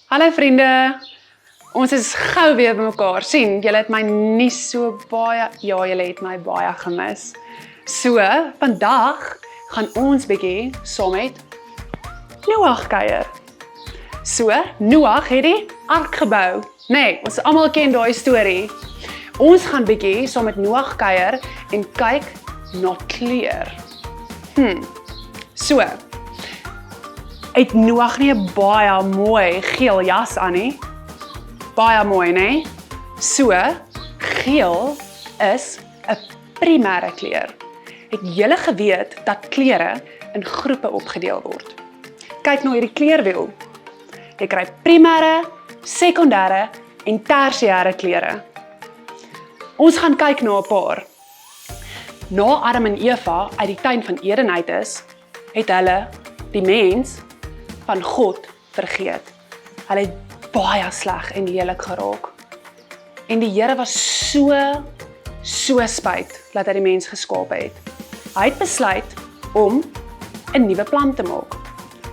Hallo vriende, ons is gou weer by mekaar. Sien, julle het my nie so baie, ja, julle het my baie gemis. So, vandag gaan ons bietjie saam met Noag kuier. So, Noag het die ark gebou. Nee, ons almal ken daai storie. Ons gaan bietjie saam met Noag kuier en kyk na kleur. So, het Noag nie 'n baie mooi geel jas aan nie? Baie mooi, né? So, geel is 'n primêre kleur. Het julle geweet dat kleure in groepe opgedeel word? Kyk na hierdie kleurwiel. Jy kry primêre, sekondêre en tersiêre kleure. Ons gaan kyk na 'n paar. Na Adam en Eva uit die tuin van Eden uit is, het hulle die mens van God vergeet. Hulle het baie sleg en lelik geraak. En die Here was so spyt dat hy die mens geskaap het. Hy het besluit om 'n nuwe plan te maak.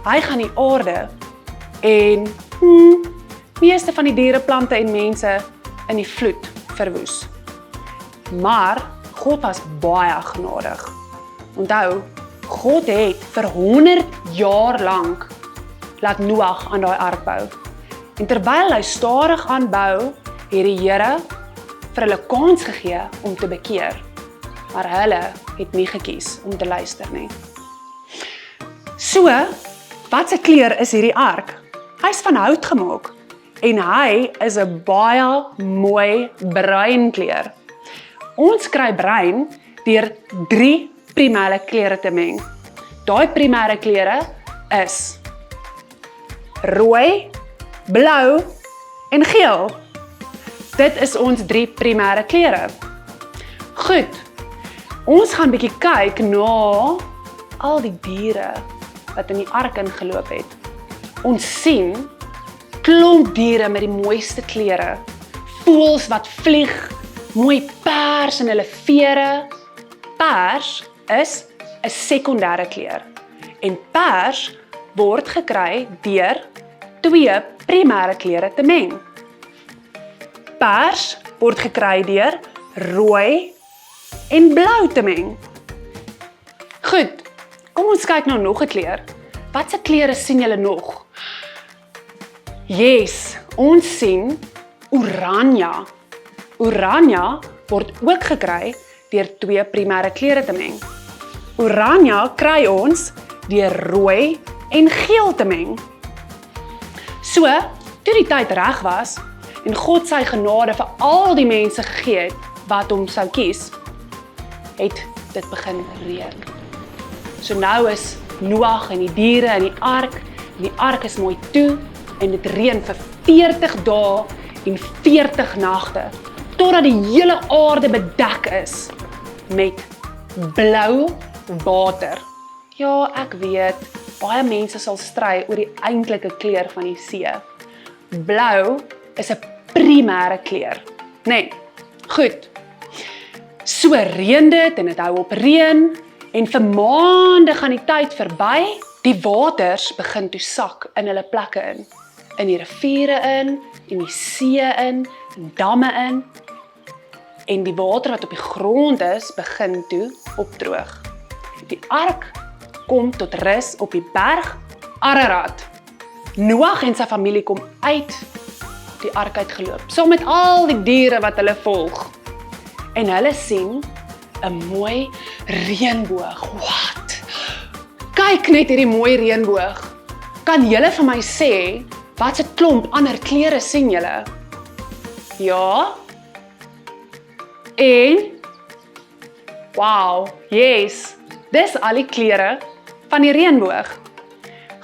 Hy gaan die aarde en meeste van die diere, plante en mense in die vloed verwoes. Maar God was baie genadig. Onthou, God het vir 100 jaar lank laat Noag aan daai ark bou. En terwyl hy stadig aanbou, het die Here vir hulle kans gegee om te bekeer. Maar hulle het nie gekies om te luister nie. So, wat se kleur is hierdie ark? Hy's van hout gemaak en hy is 'n baie mooi bruin kleur. Ons kry bruin deur 3 primêre kleure te meng. Daai primêre kleure is rooi, blou en geel. Dit is ons 3 primêre kleure. Goed, ons gaan bietjie kyk na al die diere wat in die ark ingeloop het. Ons sien klomp diere met die mooiste kleure. Voëls wat vlieg, mooi pers in hulle vere. Pers is 'n sekondêre kleur. En pers word gekry deur 2 primêre kleure te meng. Pers word gekry deur rooi en blou te meng. Goed, kom ons kyk nou nog 'n kleur. Wat se kleure sien julle nog? Yes, ons sien oranje. Oranje word ook gekry deur 2 primêre kleure te meng. Oranje kry ons deur rooi en geel te meng. So, toe die tyd reg was en God sy genade vir al die mense gegee het wat hom sou kies, het dit begin reën. So nou is Noag en die diere in die ark is mooi toe en dit reën vir 40 dae en 40 nagte totdat die hele aarde bedek is met blou water. Ja, ek weet, baie mense sal stry oor die eintlike kleur van die see. Blou is 'n primêre kleur. Nee, goed. So reën dit en dit hou op reën en vir maande gaan die tyd verby. Die waters begin toe sak in hulle plekke in die riviere in die see in damme in. En die water wat op die grond is, begin toe opdroog. Die ark kom tot rus op die berg Ararat. Noag en sy familie kom uit die ark uitgeloop, saam met al die diere wat hulle volg. En hulle sien 'n mooi reënboog. Wat? Kyk net hierdie mooi reënboog. Kan julle vir my sê, wat 'n klomp ander kleure sien julle? Ja? En? Wow, yes. Dis al die kleure van die reënboog.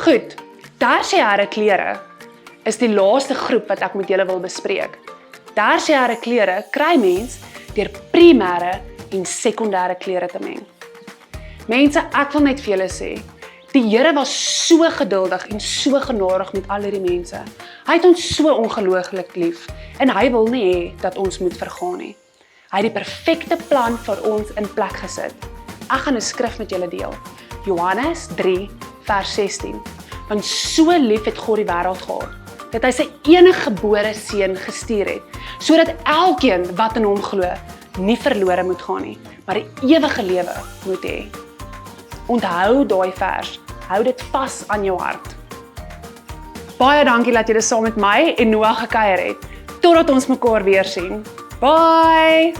Goed, tersiêre kleure is die laaste groep wat ek met julle wil bespreek. Tersiêre kleure kry mens deur primêre en sekondêre kleure te meng. Mense, ek wil net vir julle sê, die Here was so geduldig en so genadig met al hierdie mense. Hy het ons so ongelooflik lief en hy wil nie hê dat ons moet vergaan nie. Hy het die perfekte plan vir ons in plek gesit. Ek gaan 'n skrif met julle deel. Johannes 3 vers 16. Want so lief het God die wêreld gehad, dat hy sy enige gebore seun gestuur het, sodat elkeen wat in hom glo, nie verlore moet gaan nie, maar die ewige lewe moet hê. Onthou daai vers, hou dit vas aan jou hart. Baie dankie dat julle saam met my en Noah gekuier het. Totdat ons mekaar weer sien. Bye!